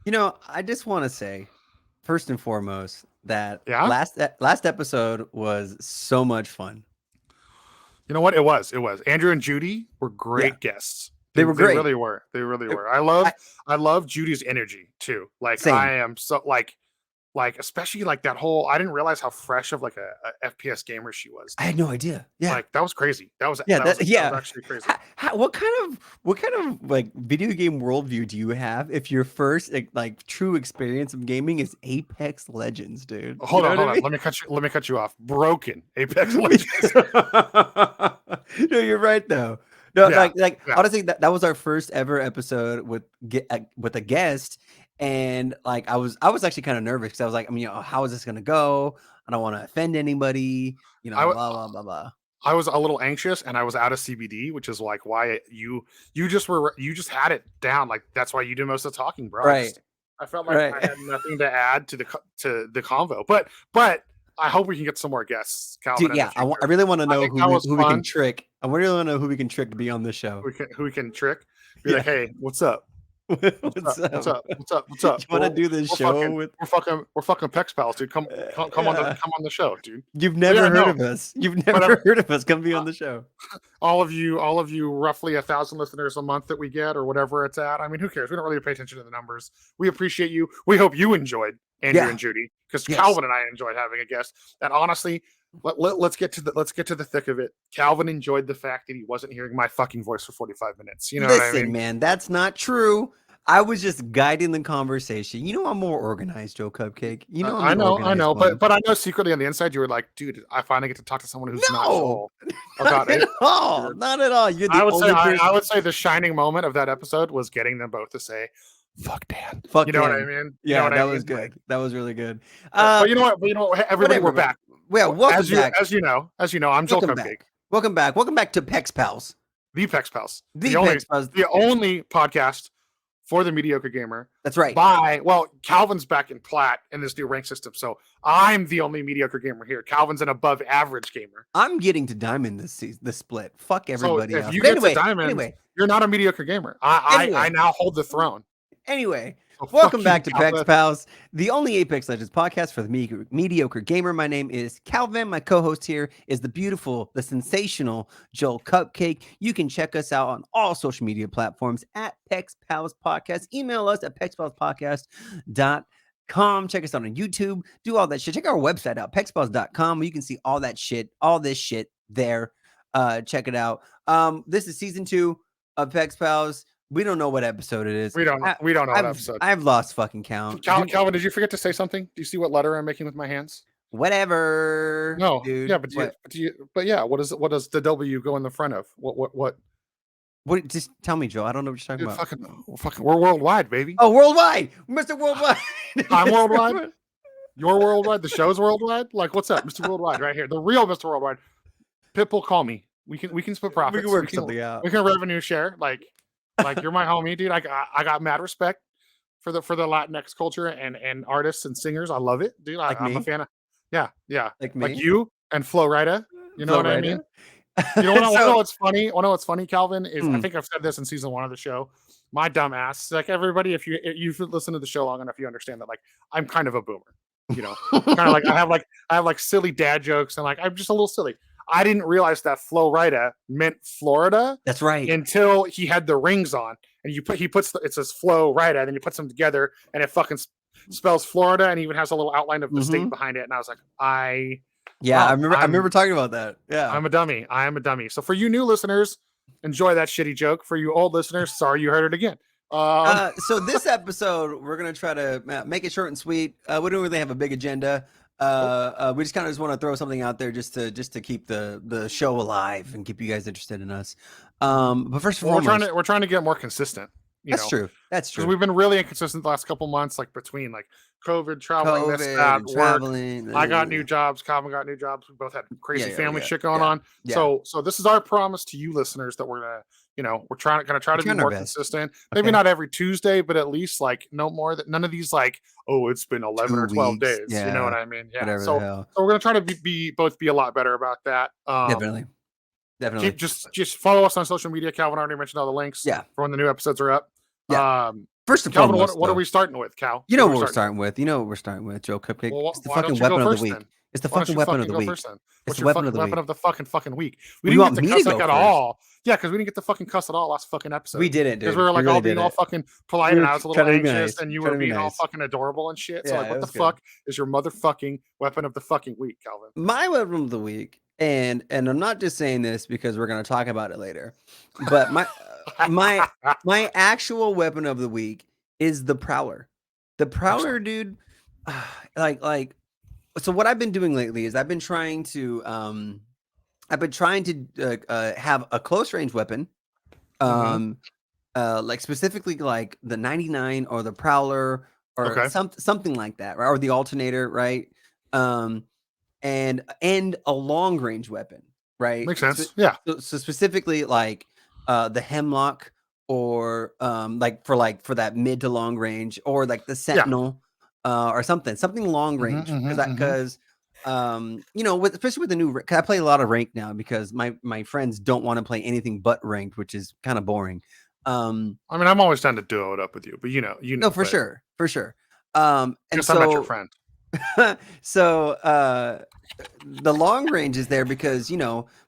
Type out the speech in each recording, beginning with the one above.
I just want to say, first and foremost, that Yeah. last episode was so much fun. You know what? It was. Andrew and Judy were Yeah, great guests. they They were they great. really were. They really I, were. I love Judy's energy too. Like I Same. am so like especially like that whole. I didn't realize how fresh of like a FPS gamer she was, I dude. had no idea. Yeah, Like that was crazy. That was yeah, that was that was yeah. actually crazy. What kind of like video game worldview do you have if your first like true experience of gaming is Apex Legends, dude? You Hold know on, what I hold on. mean? Let me cut you off. Broken Apex Legends. No, you're right though. No, Yeah, like yeah. honestly, that was our first ever episode with a guest, and like I was actually kind of nervous because I was like, how is this gonna go? I don't want to offend anybody, I blah blah blah blah. I was a little anxious and I was out of CBD, which is like why you just had it down. Like that's why you did most of the talking, bro. Right, I felt like right. I had nothing to add to the convo. But I hope we can get some more guests, Calvin, Dude, in the yeah, I future. really want to I know think that was who we can fun. trick. I really want to know who we can trick to be on this show. Who we can trick. Be like, Yeah. hey, what's up? What's What's up? What's up? up? What's up? What's You up? want to do this We're show fucking with? we're fucking pex pals, dude. Come on the Yeah. come on the show, dude. You've But yeah, never heard no. of us. You've But never heard of us. Come be on the show. all of you, roughly 1,000 listeners a month that we get, or whatever it's at. I mean, who cares? We don't really pay attention to the numbers. We appreciate you. We hope you enjoyed Andrew Yeah. and Judy, because Yes. Calvin and I enjoyed having a guest. And honestly, let's get to the thick of it. Calvin enjoyed the fact that he wasn't hearing my fucking voice for 45 minutes. You know what I Listen, mean? man, that's not true. I was just guiding the conversation. I'm more organized, Joe Cupcake. I'm the I organized know, one. but I know secretly on the inside you were like, dude, I finally get to talk to someone who's not No, full. Oh not God, at all. Not at all. You're I the would say only I person. would say the shining moment of that episode was getting them both to say, "Fuck Dan." Fuck You know what I Dan. mean? You know Yeah, what I that mean? was Like, good. That was really good. but you know what? But you know what? Everybody, we're Whatever, man. back. Yeah, welcome back. As you know, I'm Joel Welcome Cupcake, back. Welcome back. Welcome back to Pex Pals. the Pex Pals, The Pex Pals. the only podcast for the mediocre gamer. That's right. Calvin's back in plat in this new rank system, so I'm the only mediocre gamer here. Calvin's an above average gamer. I'm getting to diamond this split. Fuck So everybody if else. you But get to anyway, diamond, anyway, you're not a mediocre gamer. I anyway, now hold the throne. anyway. So Welcome fuck you, back to Pex Calvin. Pals, the only Apex Legends podcast for the mediocre gamer. My name is Calvin. My co-host here is the beautiful, the sensational Joel Cupcake. You can check us out on all social media platforms at Pex Pals Podcast. Email us at pexpalspodcast.com. Check us out on YouTube. Do all that shit. Check our website out, pexpals.com, where you can see all that shit, all this shit there. Check it out. This is season 2 of Pex Pals. We don't know what episode it is. We don't know. We don't know what episode. I've lost fucking count. Calvin, did you forget to say something? Do you see what letter I'm making with my hands? Whatever, No. dude. Yeah, but yeah, what does the W go in the front of? What? What? Just tell me, Joe. I don't know what you're talking Dude, about. we're worldwide, baby. Oh, worldwide, Mr. Worldwide. I'm worldwide. You're worldwide. The show's worldwide. Like, what's up, Mr. Worldwide? Right here, the real Mr. Worldwide. Pitbull, call me. We can split profits. We can work something out. We can revenue share. Like you're my homie, dude. I got mad respect for the Latinx culture and artists and singers. I love it, dude. I'm a fan of. Yeah. Like Like me. you and Flo Rida. You know what I mean? You know what's funny? Want to know what's funny, Calvin? Is I think I've said this in season 1 of the show. My dumb ass, like everybody, if you've listened to the show long enough, you understand that like I'm kind of a boomer. You know, kind of like I have like silly dad jokes and like I'm just a little silly. I didn't realize that Flo Rida meant Florida. That's right. Until he had the rings on, and it says Flo Rida, and then you put them together, and it fucking spells Florida, and even has a little outline of the state behind it. And I was like, I remember talking about that. Yeah, I'm a dummy. I am a dummy. So for you new listeners, enjoy that shitty joke. For you old listeners, sorry you heard it again. So this episode, we're gonna try to make it short and sweet. We don't really have a big agenda. We just kind of want to throw something out there just to keep the show alive and keep you guys interested in us. But first and foremost, we're trying to get more consistent. That's true. Because we've been really inconsistent the last couple months, like between like COVID, traveling, this, that, work. I got new jobs. Calvin got new jobs. We both had crazy family shit going on. Yeah. So this is our promise to you listeners that we're gonna, we're trying to be more consistent. Maybe not every Tuesday, but at least like no more that none of these like, oh, it's been 11 or 12 days. You know what I mean? Yeah. So we're gonna try to be a lot better about that. Definitely. Just follow us on social media. Calvin already mentioned all the links. Yeah. For when the new episodes are up. Yeah. First and Calvin, foremost, what are we starting with, Cal? You know what we're starting with. You know what we're starting with, Joe Cupcake. Well, it's the fucking weapon of the week. Then? It's the fucking weapon of the week. What's your fucking weapon of the fucking week? We didn't get to cuss at all. Yeah, because we didn't get to fucking cuss at all last fucking episode. We didn't, dude. Because we were like all being all fucking polite, and I was a little anxious, and you were being all fucking adorable and shit. So like, what the fuck is your motherfucking weapon of the fucking week, Calvin? My weapon of the week, and I'm not just saying this because we're gonna talk about it later, but my actual weapon of the week is the Prowler. The Prowler, dude. So what I've been doing lately is I've been trying to have a close range weapon, like specifically like the 99 or the Prowler or something like that, right? Or the alternator, right? And a long range weapon, right? Makes sense. Yeah. So specifically like the Hemlock, or for that mid to long range, or like the Sentinel. Or something long range, because especially with the new, I play a lot of ranked now because my friends don't want to play anything but ranked, which is kind of boring. I mean, I'm always down to duo it up with you, but you know, no, for sure. And so I'm not your friend. So the long range is there because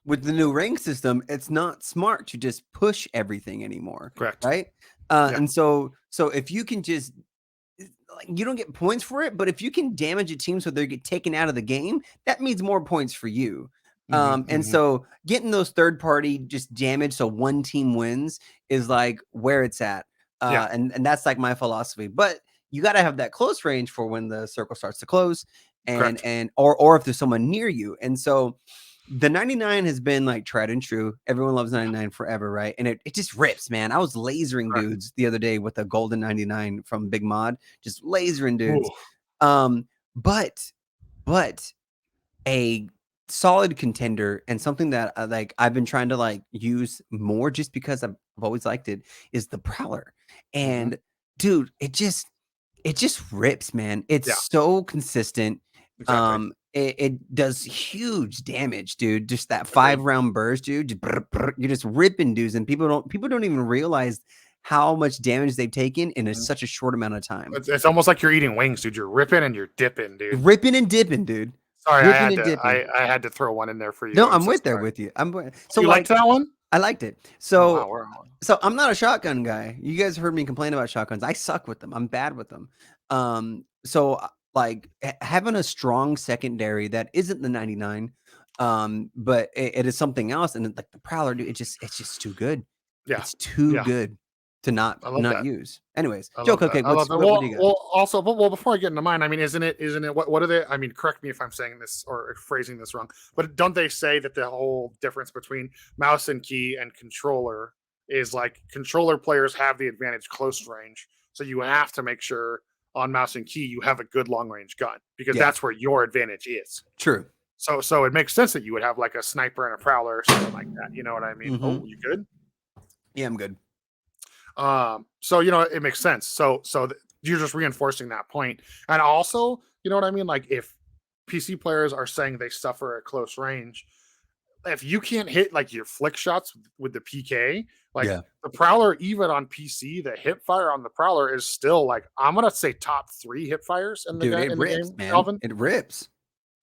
with the new rank system, it's not smart to just push everything anymore. Correct. Right. And so if you can just, you don't get points for it, but if you can damage a team so they get taken out of the game, that means more points for you. And so getting those third party just damage so one team wins is like where it's at. And that's like my philosophy. But you got to have that close range for when the circle starts to close, or if there's someone near you. And so the 99 has been like tried and true. Everyone loves 99 forever, right? And it just rips, man. I was lasering dudes the other day with a golden 99 from Big Mod, just lasering dudes. But a solid contender, and something that I've been trying to use more just because I've always liked it, is the Prowler. And dude, it just rips, man. It's so consistent. Exactly. It does huge damage, dude. Just that 5-round burst, dude. You're just ripping dudes, and people don't even realize how much damage they've taken in such a short amount of time. It's almost like you're eating wings, dude. You're ripping and you're dipping, dude. Ripping and dipping, dude. Sorry, I had to throw one in there for you. No, I'm there with you. So you liked that one? I liked it. So so I'm not a shotgun guy. You guys heard me complain about shotguns. I suck with them. I'm bad with them. So having a strong secondary that isn't the 99, but it is something else, and like the Prowler, dude, it's just too good. Yeah, it's too good to not use. Anyways, Joe Cupcake, what do you got? Well, before I get into mine, I mean, isn't it what are they? I mean, correct me if I'm saying this or phrasing this wrong, but don't they say that the whole difference between mouse and key and controller is like controller players have the advantage close range, so you have to make sure on mouse and key you have a good long range gun, because that's where your advantage is. True. So it makes sense that you would have like a sniper and a Prowler or something like that. You know what I mean? Oh, you good? Yeah, I'm good. So it makes sense. So you're just reinforcing that point. And also, you know what I mean? Like, if PC players are saying they suffer at close range, if you can't hit like your flick shots with the PK, the Prowler, even on PC, the hip fire on the Prowler is still like, I'm gonna say top 3 hip fires in the game, man. Calvin. It rips.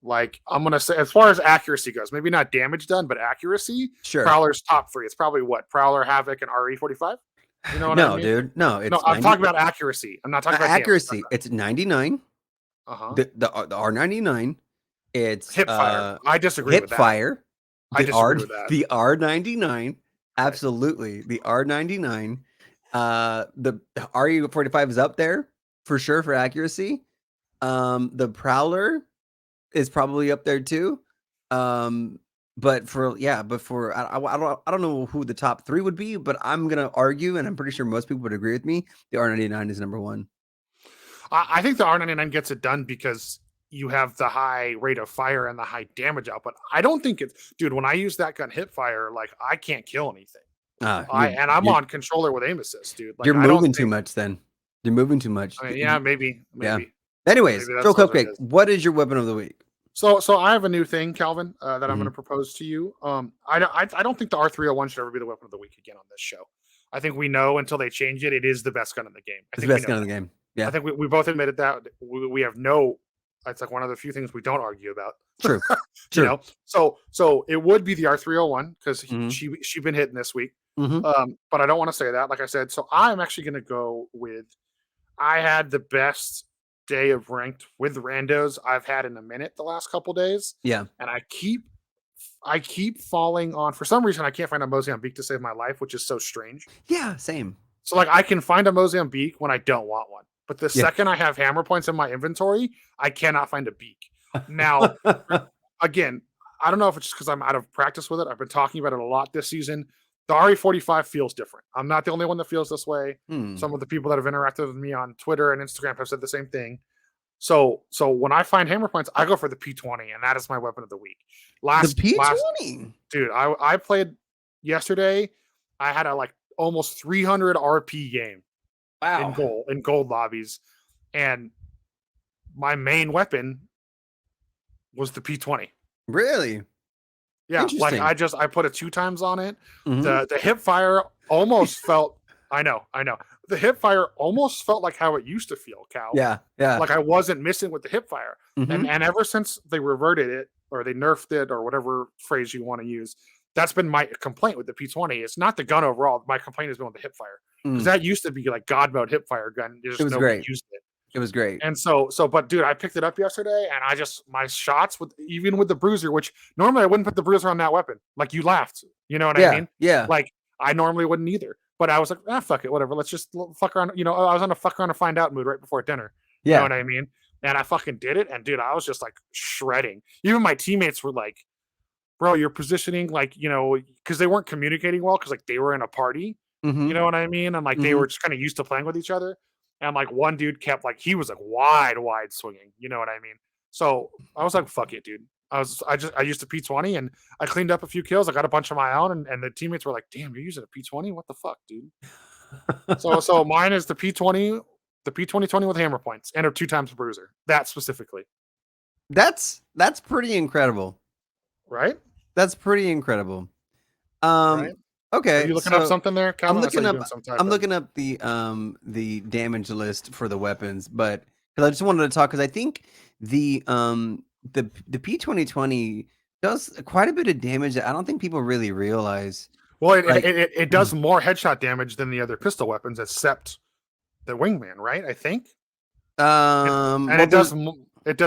Like, I'm gonna say, as far as accuracy goes, maybe not damage done, but accuracy, Prowler's top 3. It's probably what? Prowler, Havoc, and RE45. You know what I mean? Dude. No, I'm talking about accuracy. I'm not talking about accuracy. It's 99. The R99. It's hip fire. I disagree with that. Hip fire. I disagree with that. The R99. Absolutely. The R99. The RE45 is up there for sure for accuracy. The Prowler is probably up there too. But I don't know who the top 3 would be, but I'm gonna argue, and I'm pretty sure most people would agree with me, the R99 is number 1. I think the R99 gets it done because you have the high rate of fire and the high damage output. I don't think dude, when I use that gun hip fire, like, I can't kill anything. I'm on controller with aim assist, dude. Like, you're moving too much then. You're moving too much. I mean, yeah, maybe. Yeah. Anyways, Joe Cupcake, what is your weapon of the week? So I have a new thing, Calvin, that I'm going to propose to you. I don't think the R301 should ever be the weapon of the week again on this show. I think we know until they change it, it is the best gun in the game. It's the best gun in the game. Yeah. I think we both admitted that. We have no, it's like one of the few things we don't argue about. True. You know, so it would be the R301 because she been hitting this week. But I don't want to say that, like I said. So I'm actually going to go with, I had the best day of ranked with randos I've had in a minute the last couple days. Yeah. And I keep falling on, for some reason, I can't find a Mozambique to save my life, which is so strange. Yeah, same. So like I can find a Mozambique when I don't want one. But the second I have hammer points in my inventory, I cannot find a beak. Now, again, I don't know if it's just because I'm out of practice with it. I've been talking about it a lot this season. The RE45 feels different. I'm not the only one that feels this way. Some of the people that have interacted with me on Twitter and Instagram have said the same thing. So when I find hammer points, I go for the P20, and that is my weapon of the week. The P20? Dude, I played yesterday. I had a like almost 300 RP game. Wow. In gold lobbies, and my main weapon was the P20. Really? Yeah, like I put it 2 times on it. The hip fire almost felt. I know. The hip fire almost felt like how it used to feel, Cal. Yeah. Like I wasn't missing with the hip fire, and ever since they reverted it or they nerfed it or whatever phrase you want to use, that's been my complaint with the P20. It's not the gun overall. My complaint has been with the hip fire. Because that used to be like God mode hip fire gun. It was great. Used it. It was great. And so, but dude, I picked it up yesterday, and my shots even with the bruiser, which normally I wouldn't put the bruiser on that weapon. Like you laughed, you know what I mean? Yeah. Like I normally wouldn't either, but I was like, fuck it, whatever. Let's just fuck around. You know, I was on a fuck around to find out mood right before dinner. You know what I mean? And I fucking did it, and dude, I was just like shredding. Even my teammates were like, "Bro, you're positioning like, you know," because they weren't communicating well because like they were in a party. You know what I mean? And like they were just kind of used to playing with each other. And like one dude kept like he was like wide swinging. You know what I mean? So I was like, fuck it, dude. I used a P20 and I cleaned up a few kills. I got a bunch of my own, and the teammates were like, damn, you're using a P20? What the fuck, dude? so mine is the P20, the P20 with hammer points and a 2 times bruiser. That specifically. That's pretty incredible. Right? That's pretty incredible. Right? Okay, are you looking up something there, Calvin? I'm looking up the damage list for the weapons, but because I just wanted to talk because I think the P2020 does quite a bit of damage that I don't think people really realize. Well, it does more headshot damage than the other pistol weapons, except the wingman, right? I think. It does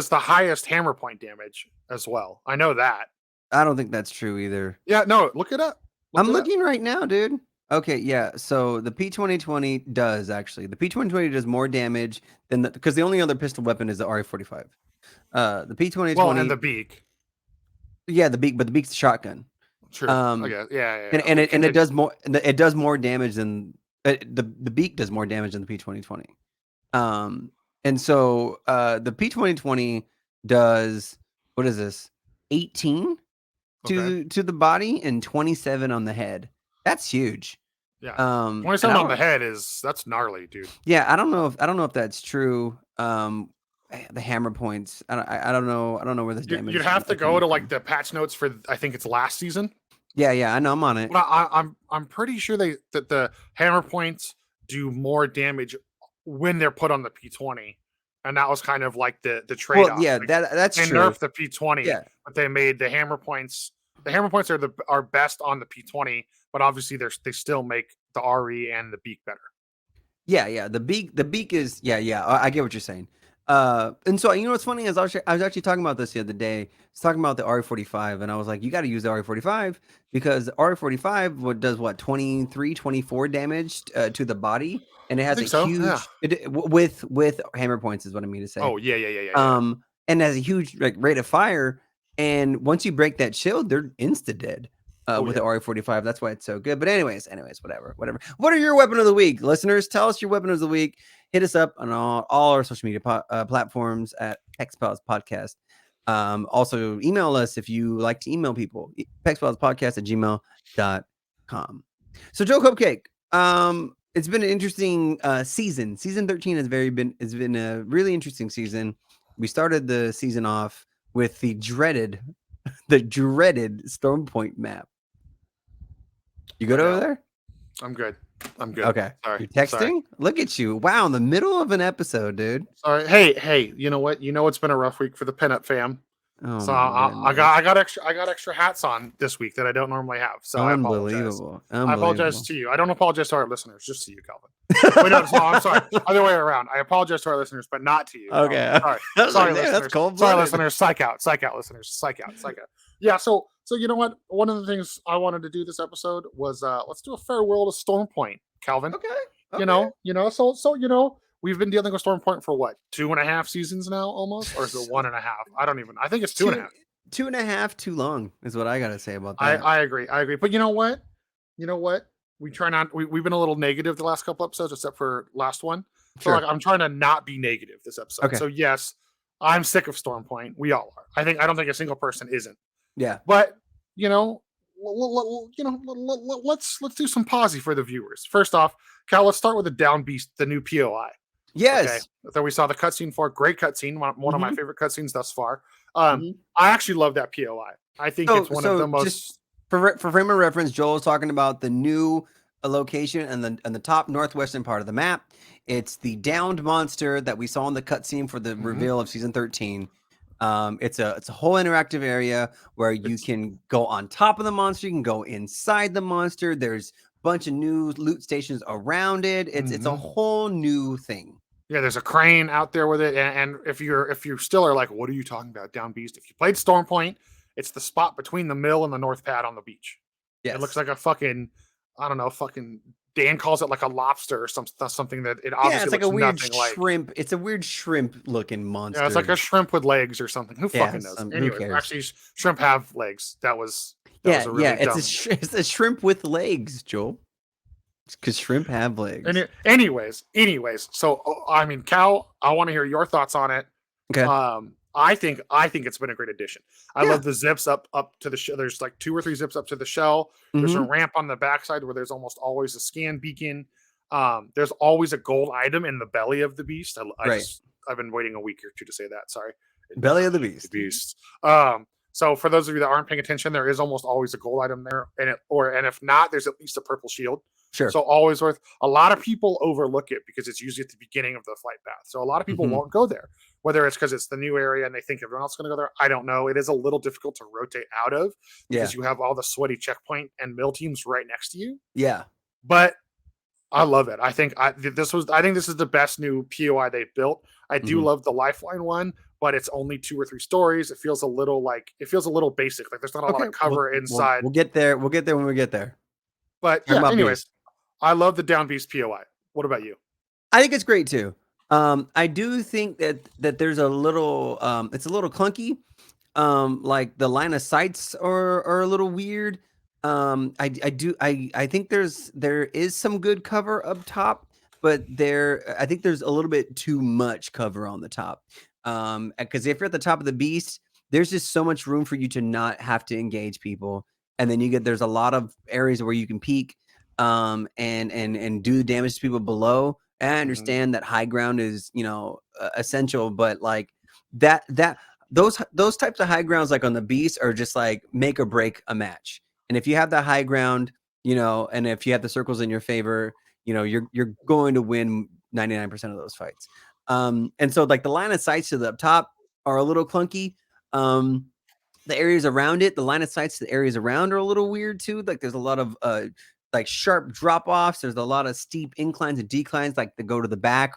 the highest hammer point damage as well. I know that. I don't think that's true either. Yeah, no, look it up. I'm looking right now, dude. Okay, yeah. So the P2020 does actually. The P2020 does more damage than because the only other pistol weapon is the RE45. The P2020. Well, and the Beek. Yeah, the Beek, but the Beek's the shotgun. True. Yeah. And it does more. It does more damage than the Beek does more damage than the P2020. And so the P2020 does, what is this? 18 to the body and 27 on the head. That's huge. Yeah. 27 on the head that's gnarly, dude. Yeah, I don't know if that's true. The hammer points. I don't know where this damage. You'd have to go to like the patch notes for, I think it's last season. Yeah, I know, I'm on it. But I'm pretty sure that the hammer points do more damage when they're put on the P20. And that was kind of like the trade-off. Well, yeah, like, that's they true. They nerfed the P20, but they made the hammer points. The hammer points are best on the P20, but obviously they still make the RE and the Beek better. Yeah. The Beek is I get what you're saying. And so you know what's funny is I was actually talking about this the other day. I was talking about the RE45, and I was like, you got to use the RE45 because the RE45 does 23, 24 damage to the body, and it has huge with hammer points is what I mean to say. Oh yeah. And has a huge rate of fire, and once you break that shield, they're insta dead. With the RE45, that's why it's so good. But anyways, whatever. What are your weapon of the week, listeners? Tell us your weapon of the week. Hit us up on all our social media platforms at Pexpals Podcast. Also, email us if you like to email people. pexpalspodcast@gmail.com. So, Joe Cupcake, it's been an interesting season. Season 13 has been a really interesting season. We started the season off with the dreaded Stormpoint map. You good over there? I'm good. I'm good. Okay. Sorry. You're texting? Sorry. Look at you. Wow, in the middle of an episode, dude. Sorry. Hey, you know what? You know it's been a rough week for the pinup fam. Oh, so my I got extra hats on this week that I don't normally have. So I apologize. I apologize to you. I don't apologize to our listeners, just to you, Calvin. Wait, no, I'm sorry. Other way around. I apologize to our listeners, but not to you. Okay. Sorry, listeners. That's cold-blooded. Sorry, listeners. Psych out, listeners. Psych out. Yeah. So you know what? One of the things I wanted to do this episode was let's do a farewell to Stormpoint, Calvin. Okay. You know. So you know. We've been dealing with Stormpoint for what, 2.5 seasons now, almost, or is it 1.5? I don't even. I think it's 2.5. 2.5 too long is what I gotta say about that. I agree. But you know what? We try not. We've been a little negative the last couple episodes, except for last one. So like, I'm trying to not be negative this episode. Okay. So yes, I'm sick of Stormpoint. We all are. I don't think a single person isn't. Yeah. But let's do some pausey for the viewers. First off, Cal, let's start with the Down Beast, the new POI. Yes. Okay. So we saw the cutscene for. Great cutscene. One of my favorite cutscenes thus far. I actually love that POI. I think it's one of the most. Just for frame of reference, Joel's talking about the new location and the top northwestern part of the map. It's the downed monster that we saw in the cutscene for the reveal of season 13. It's a whole interactive area where you can go on top of the monster. You can go inside the monster. There's a bunch of new loot stations around it. It's a whole new thing. Yeah, there's a crane out there with it, and if you still are like, what are you talking about, Down Beast? If you played Stormpoint, it's the spot between the mill and the north pad on the beach. Yes. It looks like a fucking, I don't know, fucking Dan calls it like a lobster or something that it obviously it's like looks a weird shrimp. It's a weird shrimp looking monster. Yeah, it's like a shrimp with legs or something. Who fucking knows? Anyway, actually, shrimp have legs. That was a really dumb. It's a shrimp with legs, Joel. Because shrimp have legs. Anyways. So I mean, Cal, I want to hear your thoughts on it. Okay. I think it's been a great addition. I love the zips up to the shell. There's like 2 or 3 zips up to the shell. There's a ramp on the backside where there's almost always a scan beacon. There's always a gold item in the belly of the beast. I've been waiting a week or two to say that. Sorry. Belly of the beast. So for those of you that aren't paying attention, there is almost always a gold item there, and if not, there's at least a purple shield. Sure. So always worth. A lot of people overlook it because it's usually at the beginning of the flight path. So a lot of people won't go there, whether it's because it's the new area and they think everyone else is going to go there. I don't know. It is a little difficult to rotate out of because you have all the sweaty checkpoint and mill teams right next to you. Yeah. But I love it. I think this is the best new POI they've built. I do love the Lifeline one, but it's only 2 or 3 stories. It feels a little basic. Like there's not a lot of cover inside. We'll get there. We'll get there when we get there. But yeah, anyways. I love the Down Beast POI. What about you? I think it's great too. I do think that there's a little it's a little clunky. Like the line of sights are a little weird. I think there is some good cover up top, but I think there's a little bit too much cover on the top. Because if you're at the top of the beast, there's just so much room for you to not have to engage people. And then there's a lot of areas where you can peek and do damage to people below. And I understand that high ground is, essential, but like those types of high grounds, like on the beast, are just like make or break a match. And if you have the high ground, and if you have the circles in your favor, you're going to win 99% of those fights. And so like the line of sights to the up top are a little clunky. The areas around it, the line of sights to the areas around are a little weird too. Like there's a lot of like sharp drop-offs. There's a lot of steep inclines and declines, like to go to the back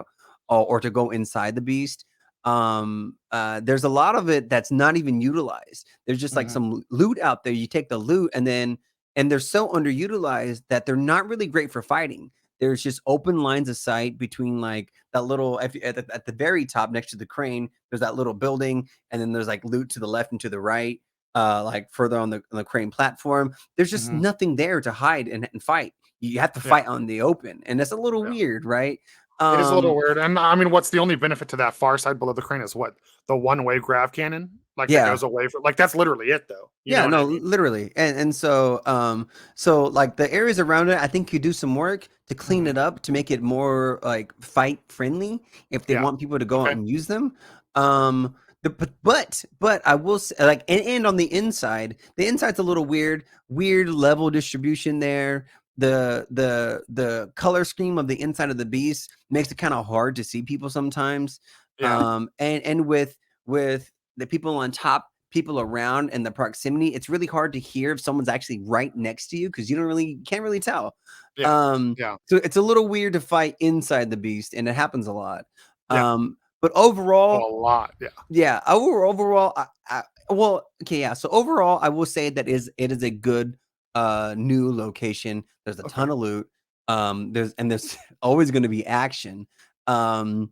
or to go inside the beast. There's a lot of it that's not even utilized. There's just like some loot out there. You take the loot and they're so underutilized that they're not really great for fighting. There's just open lines of sight between like that little at the very top next to the crane. There's that little building, and then there's like loot to the left and to the right. Like further on the crane platform, there's just nothing there to hide and fight. You have to fight on the open, and it's a little weird, right? It is a little weird. And I mean, what's the only benefit to that far side below the crane is what? The one-way grav cannon? Like that goes away from, like that's literally it though. Literally. And so so like the areas around it, I think you do some work to clean it up to make it more like fight friendly if they want people to go out and use them. But I will say, like, and on the inside's a little weird level distribution there. the color scheme of the inside of the beast makes it kind of hard to see people sometimes. Yeah. And with the people on top, people around, and the proximity, it's really hard to hear if someone's actually right next to you because can't really tell. Yeah. So it's a little weird to fight inside the beast, and it happens a lot. Yeah. But overall, a lot. yeah. Overall, So overall, I will say that it is a good new location. There's a ton of loot. There's always going to be action. But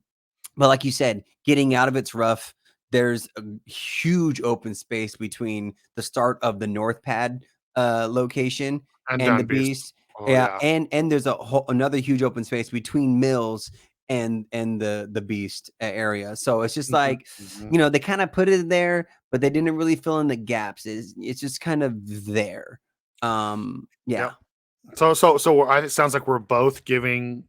like you said, getting out of it's rough. There's a huge open space between the start of the North Pad location and the beast. Yeah. And there's another huge open space between Mills and the beast area. So it's just like, they kind of put it there, but they didn't really fill in the gaps. It's just kind of there. Yeah. So it sounds like we're both giving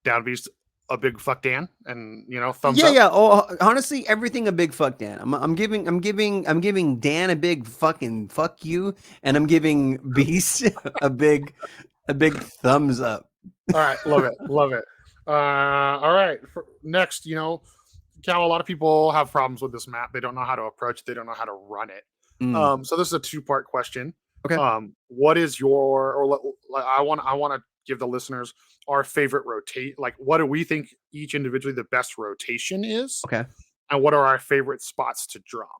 Down Beast a big fuck Dan, and thumbs up. Yeah. Oh, honestly, everything a big fuck Dan. I'm giving Dan a big fucking fuck you, and I'm giving Beast a big thumbs up. All right, love it. All right, next, Cal, a lot of people have problems with this map. They don't know how to approach it. They don't know how to run it. So this is a 2-part question. Okay. What is I want to give the listeners our favorite rotate. Like, what do we think each individually the best rotation is? Okay. And what are our favorite spots to drop?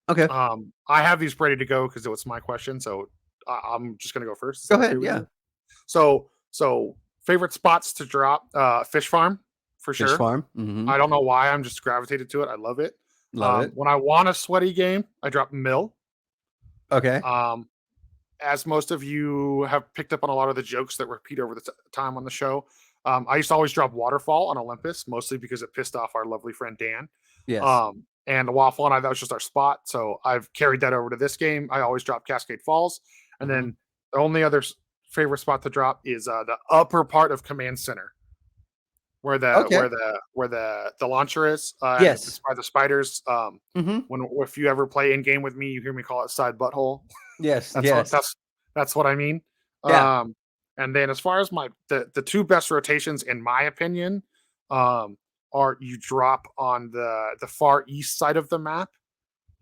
Okay. I have these ready to go because it was my question. So I'm just going to go first. Go ahead. Yeah. So favorite spots to drop, Fish Farm for sure. Fish Farm. Mm-hmm. I don't know why, I'm just gravitated to it. I love it. Love it. When I want a sweaty game, I drop Mill. Okay. As most of you have picked up on a lot of the jokes that repeat over the time on the show, I used to always drop Waterfall on Olympus, mostly because it pissed off our lovely friend Dan. Yes. And the Waffle and that was just our spot. So I've carried that over to this game. I always drop Cascade Falls. And then the only other favorite spot to drop is the upper part of Command Center, where the launcher is. Yes. By the spiders. If you ever play in game with me, you hear me call it side butthole. Yes. That's what I mean. Yeah. And then as far as the 2 best rotations, in my opinion, are you drop on the far east side of the map,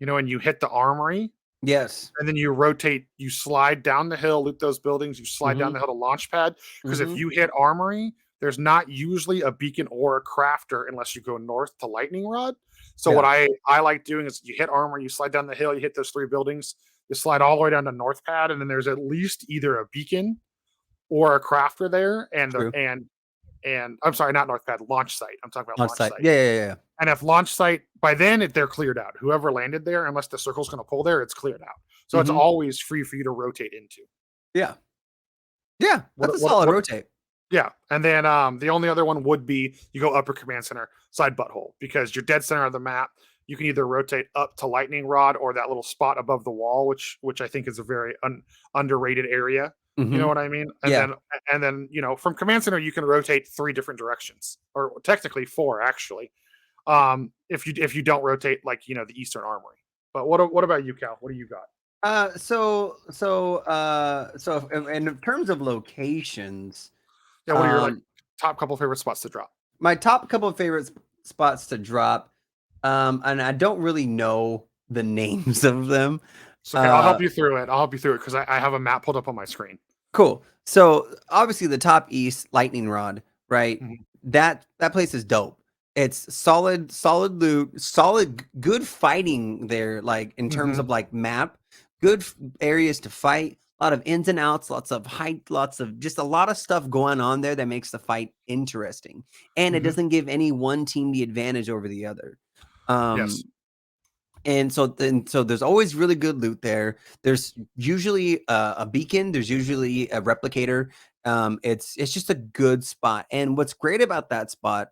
and you hit the armory. Yes. And then you rotate, you slide down the hill, loot those buildings, you slide down the hill to launch pad. Because if you hit armory, there's not usually a beacon or a crafter unless you go north to lightning rod. So what I like doing is you hit armory, you slide down the hill, you hit those 3 buildings, you slide all the way down to north pad, and then there's at least either a beacon or a crafter there. And I'm sorry, not north pad, launch site. I'm talking about launch site. Yeah. And if launch site, by then they're cleared out. Whoever landed there, unless the circle's going to pull there, it's cleared out. So it's always free for you to rotate into. Yeah. Yeah. That's a solid rotate. Yeah. And then the only other one would be you go upper command center, side butthole, because you're dead center of the map. You can either rotate up to lightning rod or that little spot above the wall, which I think is a very underrated area. You know what I mean? And then from command center you can rotate 3 different directions, or technically 4 actually. If you don't rotate the eastern armory. But what about you, Cal? What do you got? So in terms of locations, what are your top couple favorite spots to drop? My top couple of favorite spots to drop, and I don't really know the names of them. So I'll help you through it. Because I have a map pulled up on my screen. Cool. So obviously the top east lightning rod, right? That place is dope. It's solid loot, good fighting there, like in terms of like map, good areas to fight, a lot of ins and outs, lots of height, lots of just a lot of stuff going on there that makes the fight interesting. And it doesn't give any one team the advantage over the other. Yes. And so there's always really good loot there. There's usually a beacon. There's usually a replicator. It's just a good spot. And what's great about that spot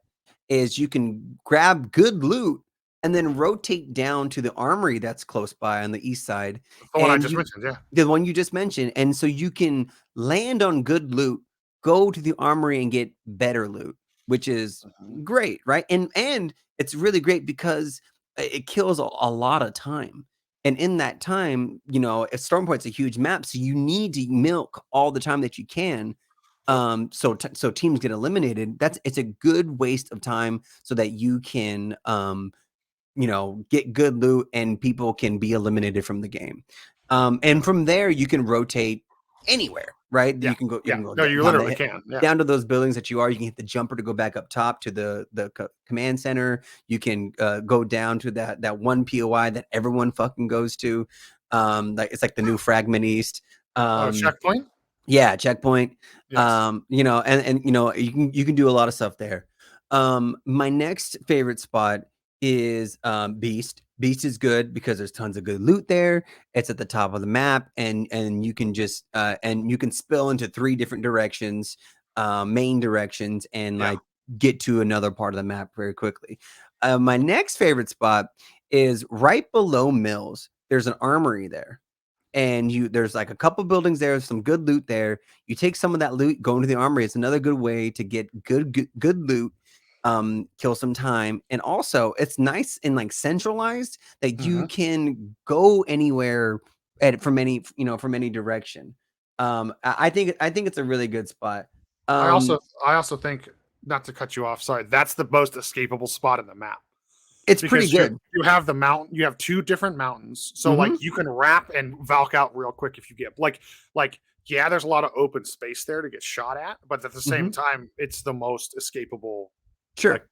is you can grab good loot and then rotate down to the armory that's close by on the east side. The one I just mentioned, yeah. The one you just mentioned. And so you can land on good loot, go to the armory and get better loot, which is great, right? And it's really great because it kills a lot of time. And in that time, Stormpoint's a huge map, so you need to milk all the time that you can So teams get eliminated. It's a good waste of time so that you can get good loot and people can be eliminated from the game. And from there you can rotate anywhere, right? Yeah. You can go No, you literally can. Yeah. Down to those buildings that you are. You can hit the jumper to go back up top to the command center. You can go down to that one POI that everyone fucking goes to. Like it's like the new Fragment East. Checkpoint. Yeah, Checkpoint. Yes. You can do a lot of stuff there. My next favorite spot is Beast. Beast is good because there's tons of good loot there. It's at the top of the map, and you can just and you can spill into 3 different directions, main directions, and like get to another part of the map very quickly. My next favorite spot is right below Mills. There's an armory there. And there's like a couple buildings there, some good loot there. You take some of that loot, go into the armory. It's another good way to get good loot, kill some time. And also it's nice and like centralized that you can go anywhere from any direction. I think it's a really good spot. I also think, not to cut you off, sorry, that's the most escapable spot in the map. It's pretty good. You have the mountain. You have 2 different mountains, so like you can wrap and valk out real quick if you get like yeah. There's a lot of open space there to get shot at, but at the same time, it's the most escapable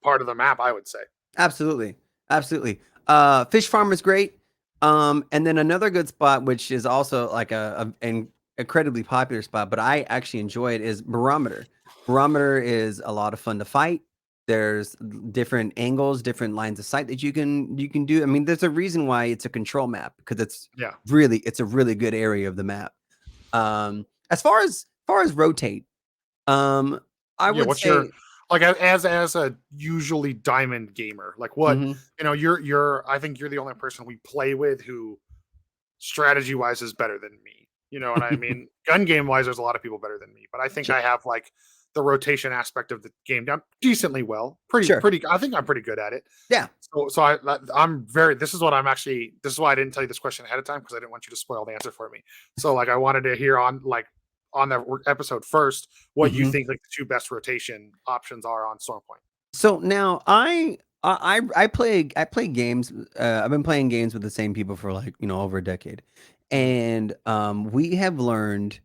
part of the map, I would say. Absolutely. Fish Farm is great. And then another good spot, which is also like an incredibly popular spot, but I actually enjoy it, is Barometer. Barometer is a lot of fun to fight. There's different angles, different lines of sight that you can do. I mean, there's a reason why it's a control map, because it's a really good area of the map. As far as rotate, I would say, your, like, as a usually diamond gamer, like what you're I think you're the only person we play with who strategy wise is better than me. You know what I mean? Gun game wise, there's a lot of people better than me, but I think I have like the rotation aspect of the game down decently well. Pretty. I think I'm pretty good at it. Yeah. So I'm very. This is why I didn't tell you this question ahead of time, because I didn't want you to spoil the answer for me. So like I wanted to hear on the episode first what you think like the 2 best rotation options are on Stormpoint. So now I play games. I've been playing games with the same people for like over a decade, and we have learned.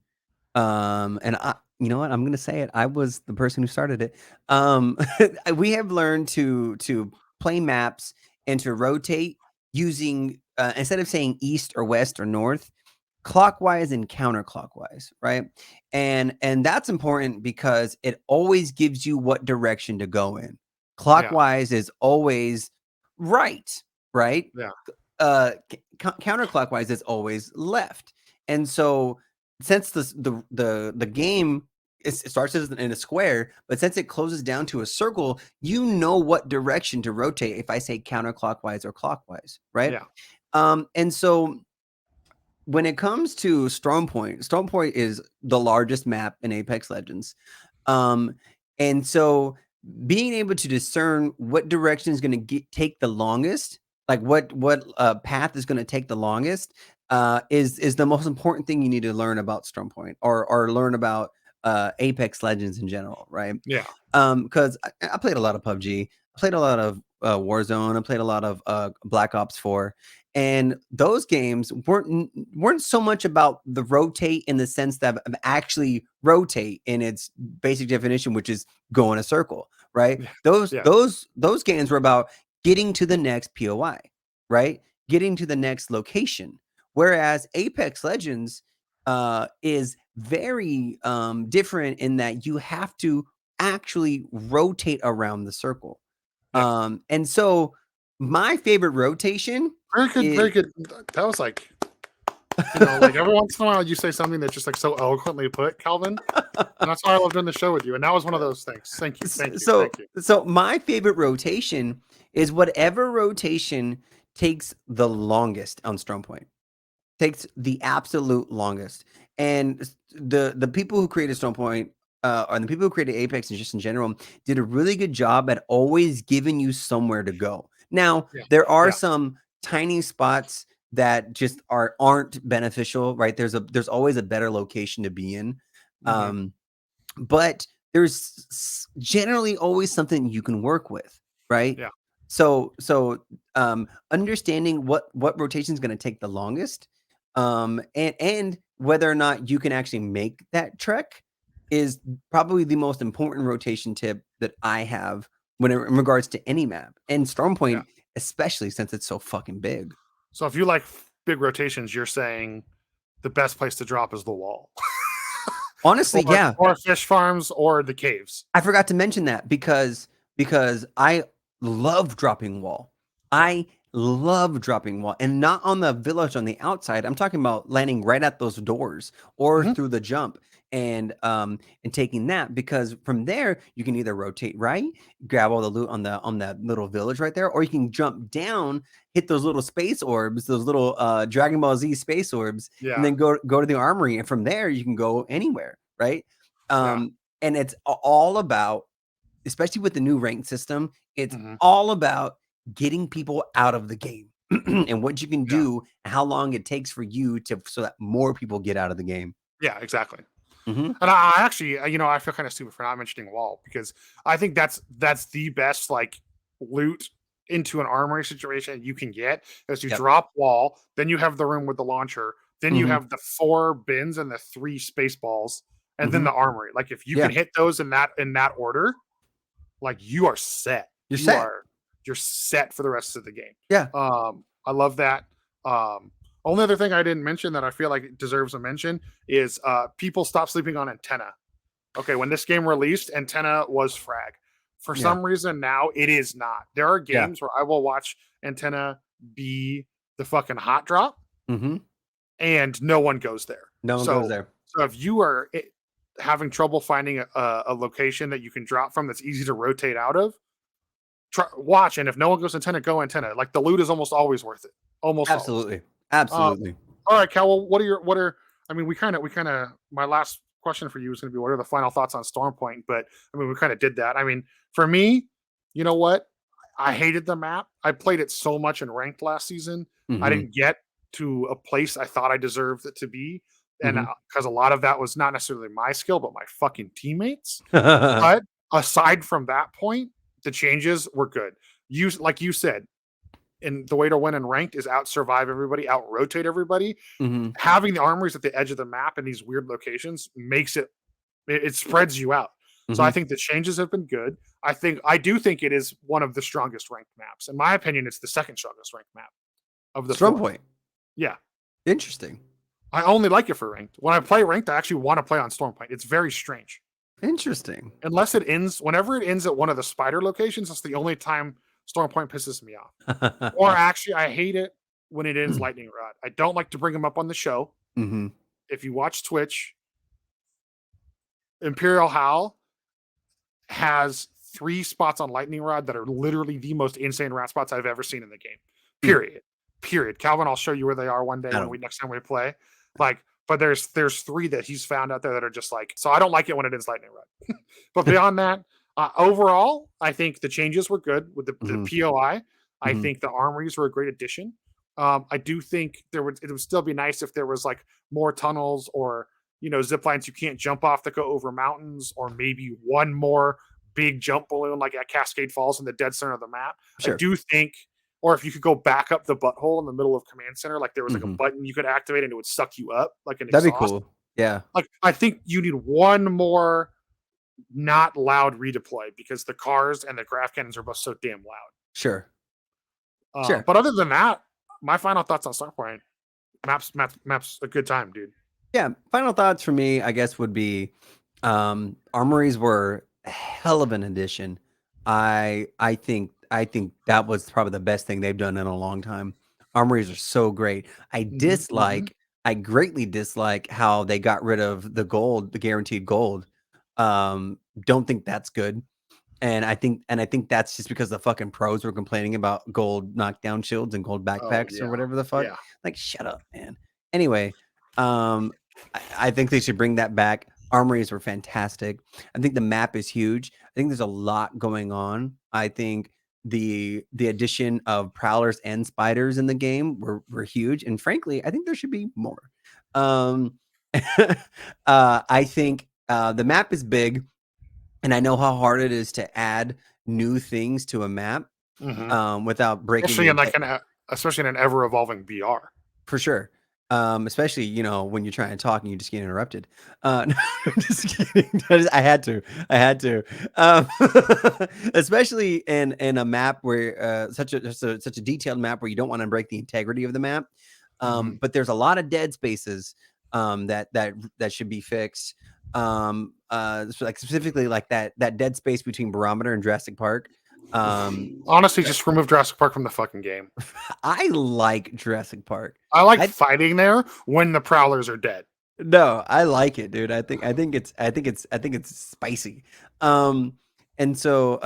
And you know what? I'm gonna say it. I was the person who started it. We have learned to play maps and to rotate using instead of saying east or west or north, clockwise and counterclockwise, right? And that's important because it always gives you what direction to go in. Clockwise is always right? Yeah. Counterclockwise is always left. And so since the game it starts in a square, but since it closes down to a circle, you know what direction to rotate if I say counterclockwise or clockwise, right? Yeah. And so when it comes to Stormpoint is the largest map in Apex Legends. And so being able to discern what direction is going to take the longest, like what path is going to take the longest, is the most important thing you need to learn about Stormpoint or learn about Apex Legends in general, right? Yeah. Because I played a lot of PUBG, I played a lot of Warzone, I played a lot of Black Ops 4, and those games weren't so much about the rotate in the sense that actually rotate in its basic definition, which is go in a circle, right? Those games were about getting to the next POI, right? Getting to the next location. Whereas Apex Legends is very different in that you have to actually rotate around the circle. And so my favorite rotation. Very good. That was like, like every once in a while you say something that's just like so eloquently put, Calvin. And that's why I love doing the show with you. And that was one of those things. Thank you. So my favorite rotation is whatever rotation takes the longest on Stormpoint. Takes the absolute longest. And the people who created Stormpoint, and the people who created Apex and just in general, did a really good job at always giving you somewhere to go. Now, there are some tiny spots that just aren't beneficial, right? There's always a better location to be in. but there's generally always something you can work with, right? Yeah. So understanding what rotation is going to take the longest, and whether or not you can actually make that trek is probably the most important rotation tip that I have in regards to any map, and Stormpoint, especially since it's so fucking big. So if you like big rotations, you're saying the best place to drop is the wall. Honestly, yeah. Or fish farms or the caves. I forgot to mention that because I love dropping wall. I love dropping wall, and not on the village on the outside. I'm talking about landing right at those doors or through the jump, and taking that, because from there you can either rotate right, grab all the loot on that little village right there, or you can jump down, hit those little space orbs, those little Dragon Ball Z space orbs, and then go to the armory, and from there you can go anywhere, right? And it's all about, especially with the new ranked system, it's all about getting people out of the game and what you can do, and how long it takes for you so that more people get out of the game. Yeah, exactly. And I actually, I feel kind of stupid for not mentioning wall, because I think that's the best like loot into an armory situation you can get, is you drop wall, then you have the room with the launcher, then you have the 4 bins and the 3 space balls, and then the armory. Like if you can hit those in that order, like you are set. You're set for the rest of the game. Yeah. I love that. Only other thing I didn't mention that I feel like it deserves a mention is people stop sleeping on antenna. Okay, when this game released, antenna was frag. For some reason now it is not. There are games where I will watch antenna be the fucking hot drop, and no one goes there. No one goes there. So if you are having trouble finding a location that you can drop from that's easy to rotate out of, watch, and if no one goes antenna, go antenna. Like the loot is almost always worth it. Almost absolutely. All right, Cal. Well, what are I mean, we kind of my last question for you is going to be, what are the final thoughts on Stormpoint? But I mean, we kind of did that. I mean, for me, you know what? I hated the map. I played it so much in ranked last season. I didn't get to a place I thought I deserved it to be. And because a lot of that was not necessarily my skill, but my fucking teammates. But aside from that point, the changes were good. Like you said, and the way to win in ranked is out survive everybody, out rotate everybody. Having the armories at the edge of the map in these weird locations makes it spreads you out. So I think the changes have been good. I do think it is one of the strongest ranked maps. In my opinion, it's the second strongest ranked map of the Stormpoint. Yeah. Interesting. I only like it for ranked. When I play ranked, I actually want to play on Stormpoint. It's very strange. Interesting. Unless it ends, whenever it ends at one of the spider locations, that's the only time Stormpoint pisses me off. Or actually, I hate it when it ends Lightning Rod. I don't like to bring them up on the show. If you watch Twitch, Imperial Howl has 3 spots on Lightning Rod that are literally the most insane rat spots I've ever seen in the game. Period. Calvin, I'll show you where they are one day next time we play. Like, but there's 3 that he's found out there that are just like, so I don't like it when it ends Lightning Rod. But beyond that, overall, I think the changes were good with the POI. I think the armories were a great addition. I do think it would still be nice if there was like more tunnels, or zip lines you can't jump off that go over mountains, or maybe one more big jump balloon like at Cascade Falls in the dead center of the map. Sure. I do think, or if you could go back up the butthole in the middle of Command Center, like there was like a button you could activate and it would suck you up like an That'd exhaust. be cool. Yeah. Like I think you need one more not loud redeploy, because the cars and the graph cannons are both so damn loud. Sure. But other than that, my final thoughts on Starpoint, maps a good time, dude. Yeah. Final thoughts for me, I guess, would be armories were a hell of an addition. I think that was probably the best thing they've done in a long time. Armories are so great. I greatly dislike how they got rid of the gold, the guaranteed gold. Don't think that's good. And I think that's just because the fucking pros were complaining about gold knockdown shields and gold backpacks or whatever the fuck. Yeah. Like, shut up, man. Anyway, I think they should bring that back. Armories were fantastic. I think the map is huge. I think there's a lot going on. I think the addition of prowlers and spiders in the game were huge. And frankly, I think there should be more. I think The map is big, and I know how hard it is to add new things to a map without breaking. Especially in an ever evolving VR. For sure. Especially, when you're trying to talk and you just get interrupted. No, just kidding. I had to. Especially in a map where such a detailed map where you don't want to break the integrity of the map. But there's a lot of dead spaces that should be fixed. So like specifically like that dead space between Barometer and Jurassic Park. Honestly, just remove Jurassic Park from the fucking game. I like Jurassic Park. I like fighting there when the Prowlers are dead. No, I like it, dude. I think it's spicy. And so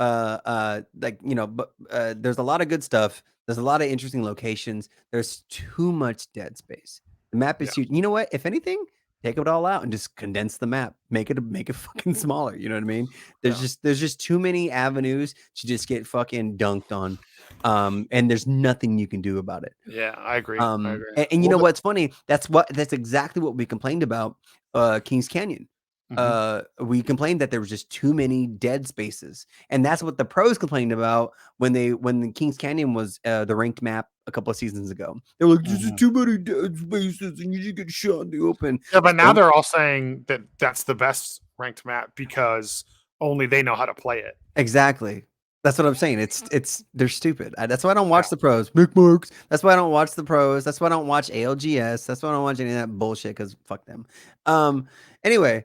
there's a lot of good stuff. There's a lot of interesting locations. There's too much dead space. The map is huge. You know what? If anything, take it all out and just condense the map. Make it fucking smaller. You know what I mean? There's just too many avenues to just get fucking dunked on. And there's nothing you can do about it. Yeah, I agree. And you know what's funny? That's exactly what we complained about Kings Canyon. We complained that there was just too many dead spaces, and that's what the pros complained about when the Kings Canyon was the ranked map a couple of seasons ago. They were like, "There's just too many dead spaces, and you just get shot in the open." Yeah, but now they're all saying that that's the best ranked map because only they know how to play it. Exactly. That's what I'm saying. They're stupid. That's why I don't watch the pros. Big marks. That's why I don't watch the pros. That's why I don't watch ALGS. That's why I don't watch any of that bullshit because fuck them. Anyway,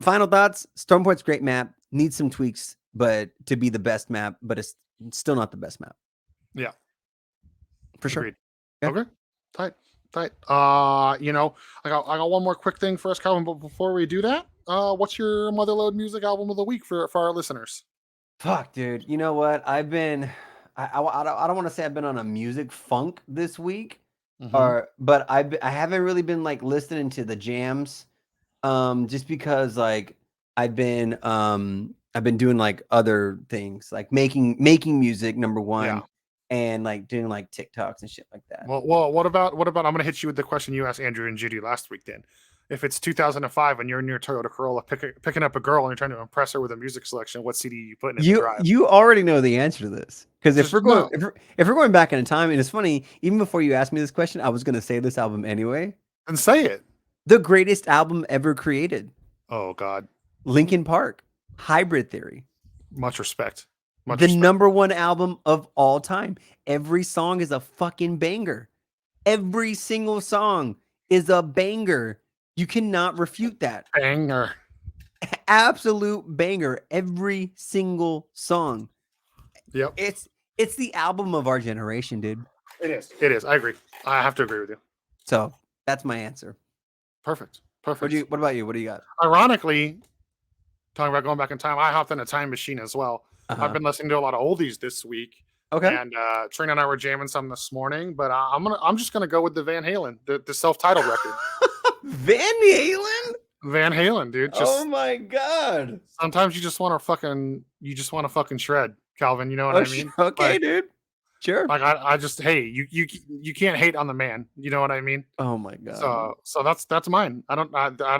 final thoughts. Stormpoint's great map. Needs some tweaks, but to be the best map, but it's still not the best map. Yeah. For sure. Yeah. Okay. Tight. I got one more quick thing for us, Calvin, but before we do that, what's your Motherload music album of the week for our listeners? Fuck, dude. You know what? I've been, I don't want to say I've been on a music funk this week, but I haven't really been like listening to the jams, just because like I've been doing like other things, like making music, number one, and like doing like TikToks and shit like that. Well, what about I'm gonna hit you with the question you asked Andrew and Judy last week then. If it's 2005 and you're in your Toyota Corolla picking up a girl and you're trying to impress her with a music selection, what CD are you putting in the drive? You already know the answer to this, because if we're going back in time, and it's funny, even before you asked me this question, I was going to say this album anyway. And say it. The greatest album ever created. Oh God. Linkin Park, Hybrid Theory. Much respect. Number one album of all time. Every song is a fucking banger. Every single song is a banger. You cannot refute that. Banger. Absolute banger. Every single song. Yep. It's the album of our generation, dude. It is. I agree. I have to agree with you. So that's my answer. Perfect. What about you? What do you got? Ironically, talking about going back in time, I hopped in a time machine as well. I've been listening to a lot of oldies this week. Okay. And Trina and I were jamming some this morning, but I'm just gonna go with the Van Halen, the self-titled record. Van Halen, dude. Oh my God. Sometimes you just want to fucking shred, Calvin. You know what I mean? Okay, dude. Sure. Like I just, hey, you can't hate on the man. You know what I mean? Oh my God. So that's mine. I don't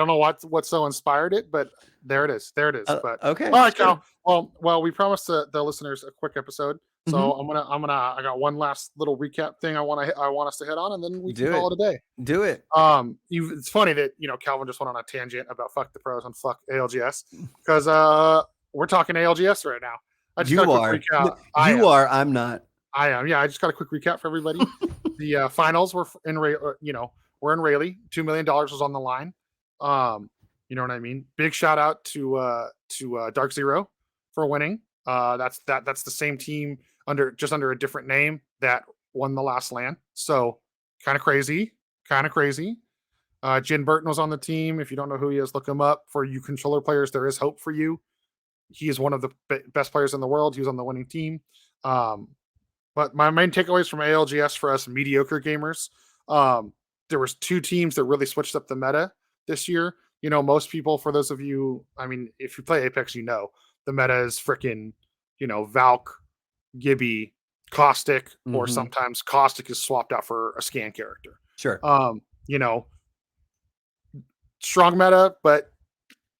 know what so inspired it, but there it is. But okay. All right, Cal. Well, we promised the listeners a quick episode. So I got one last little recap thing I want us to hit on, and then we can call it a day. Do it. It's funny that Calvin just went on a tangent about fuck the pros and fuck ALGS, because we're talking ALGS right now. You are. I'm not. I am. Yeah, I just got a quick recap for everybody. The finals were in Raleigh. $2 million was on the line. You know what I mean? Big shout out to Dark Zero for winning. That's the same team under a different name that won the last LAN. So kind of crazy. Jin Burton was on the team. If you don't know who he is, look him up. For you controller players, there is hope for you. He is one of the best players in the world. He was on the winning team. But my main takeaways from ALGS for us mediocre gamers, there was two teams that really switched up the meta this year. Most people, for those of you, I mean, if you play Apex, the meta is freaking, Valk, Gibby, Caustic, or sometimes Caustic is swapped out for a scan character. Sure. Strong meta, but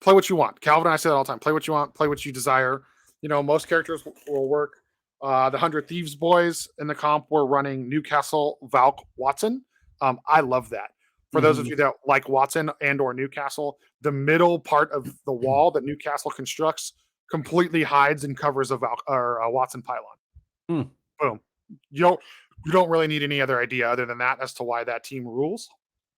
play what you want. Calvin and I say that all the time. Play what you want. Play what you desire. Most characters will work. The 100 Thieves boys in the comp were running Newcastle, Valk, Watson. I love that. For those of you that like Watson and or Newcastle, the middle part of the wall that Newcastle constructs completely hides and covers a Valk or a Watson pylon. Boom. You don't really need any other idea other than that as to why that team rules.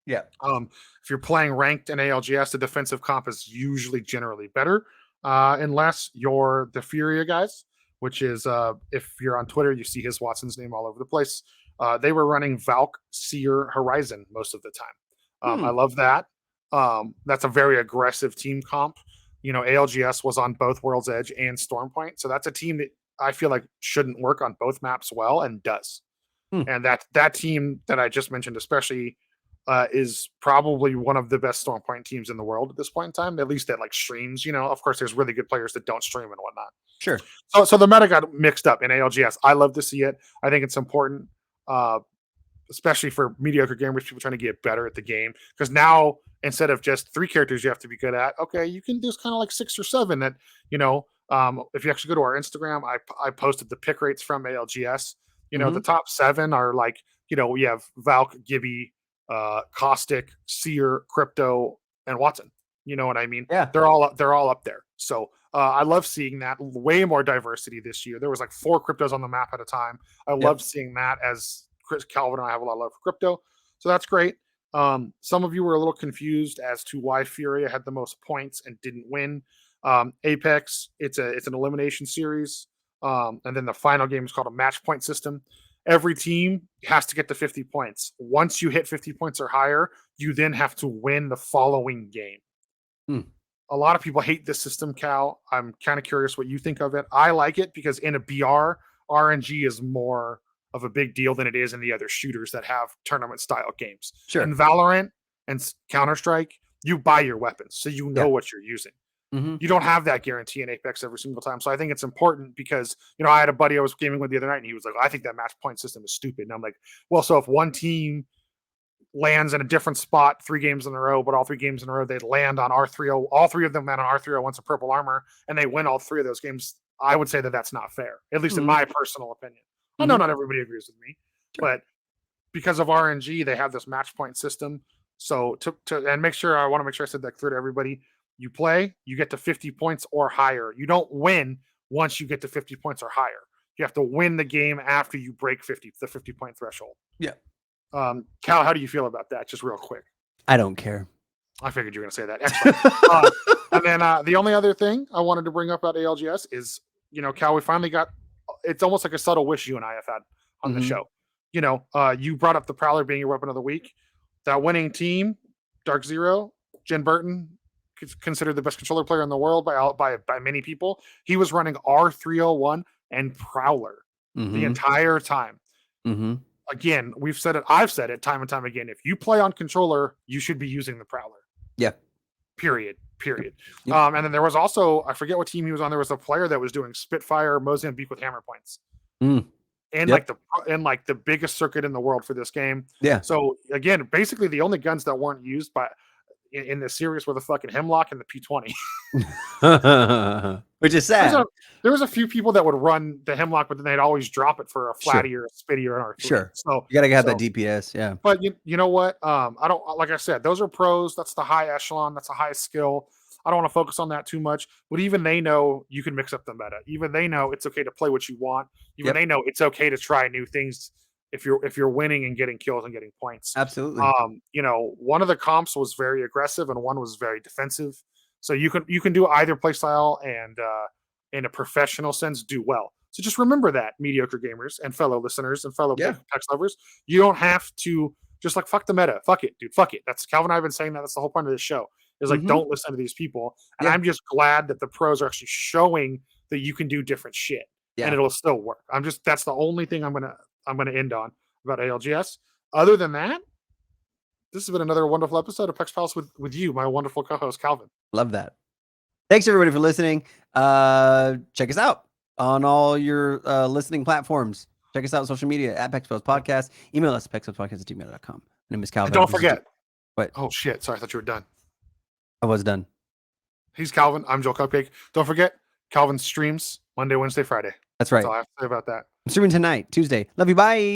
Yeah. If you're playing ranked in ALGS, the defensive comp is usually generally better, unless you're the Furia guys, which is if you're on Twitter, you see his Watson's name all over the place. They were running Valk, Seer, Horizon most of the time. I love that. That's a very aggressive team comp. ALGS was on both World's Edge and Stormpoint, so that's a team that I feel like shouldn't work on both maps well and does. And that team that I just mentioned, especially, is probably one of the best Stormpoint teams in the world at this point in time. At least that like streams. Of course, there's really good players that don't stream and whatnot. Sure. So the meta got mixed up in ALGS. I love to see it. I think it's important. Especially for mediocre gamers, people trying to get better at the game. Because now, instead of just 3 characters you have to be good at, okay, you can there's kind of like 6 or 7 that, if you actually go to our Instagram, I posted the pick rates from ALGS. The top 7 are like, we have Valk, Gibby, Caustic, Seer, Crypto, and Watson. You know what I mean? Yeah. They're all up there. So I love seeing that. Way more diversity this year. There was like 4 cryptos on the map at a time. I loved seeing that, as Calvin and I have a lot of love for crypto. So that's great. Some of you were a little confused as to why Furia had the most points and didn't win. Apex, it's an elimination series. And then the final game is called a match point system. Every team has to get to 50 points. Once you hit 50 points or higher, you then have to win the following game. A lot of people hate this system, Cal. I'm kind of curious what you think of it. I like it because in a BR, RNG is more of a big deal than it is in the other shooters that have tournament style games. Sure. In Valorant and Counter-Strike, you buy your weapons, so you know what you're using. You don't have that guarantee in Apex every single time. So I think it's important because, I had a buddy I was gaming with the other night and he was like, I think that match point system is stupid. And I'm like, well, so if one team lands in a different spot 3 games in a row, but all 3 games in a row, they land on R30, all 3 of them land on R30 once a purple armor, and they win all 3 of those games, I would say that that's not fair, at least in my personal opinion. I know not everybody agrees with me, but because of RNG, they have this match point system. So I want to make sure I said that clear to everybody. You play, you get to 50 points or higher. You don't win once you get to 50 points or higher. You have to win the game after you break the 50-point threshold. Yeah. Cal, how do you feel about that? Just real quick. I don't care. I figured you were going to say that. Excellent. And then the only other thing I wanted to bring up about ALGS is, Cal, we finally got, it's almost like a subtle wish you and I have had on the show. You brought up the Prowler being your weapon of the week. That winning team, Dark Zero, Jen Burton, considered the best controller player in the world by many people. He was running R301 and Prowler the entire time. Again, I've said it time and time again. If you play on controller, you should be using the Prowler. Yeah. Period. Yep. And then there was also, I forget what team he was on. There was a player that was doing Spitfire, Mozambique with hammer points. And like the biggest circuit in the world for this game. Yeah. So again, basically the only guns that weren't used in the series were the fucking Hemlock and the P20. Which is sad. There was a few people that would run the Hemlock, but then they'd always drop it for a flatty or a spitty or an R3. Sure. So you gotta have that DPS, yeah. But you know what? I don't, like I said, those are pros. That's the high echelon. That's a high skill. I don't want to focus on that too much. But even they know you can mix up the meta. Even they know it's okay to play what you want. Even they know it's okay to try new things if you're winning and getting kills and getting points. Absolutely. One of the comps was very aggressive and one was very defensive. So you can do either play style and in a professional sense do well. So just remember that, mediocre gamers and fellow listeners and fellow text lovers. You don't have to just like fuck the meta. Fuck it, dude. Fuck it. That's Calvin and I have been saying that. That's the whole point of this show. Is like don't listen to these people. And I'm just glad that the pros are actually showing that you can do different shit. And it'll still work. That's the only thing I'm gonna end on about ALGS. Other than that, this has been another wonderful episode of Pex Palace with you, my wonderful co-host Calvin. Love that. Thanks everybody for listening. Check us out on all your listening platforms. Check us out on social media at Pex Palace Podcast. Email us at pexpalacepodcast@gmail.com. My name is Calvin. And don't forget. What? Oh shit! Sorry, I thought you were done. I was done. He's Calvin. I'm Joel Cupcake. Don't forget, Calvin streams Monday, Wednesday, Friday. That's right. That's all I have to say about that. I'm streaming tonight, Tuesday. Love you. Bye.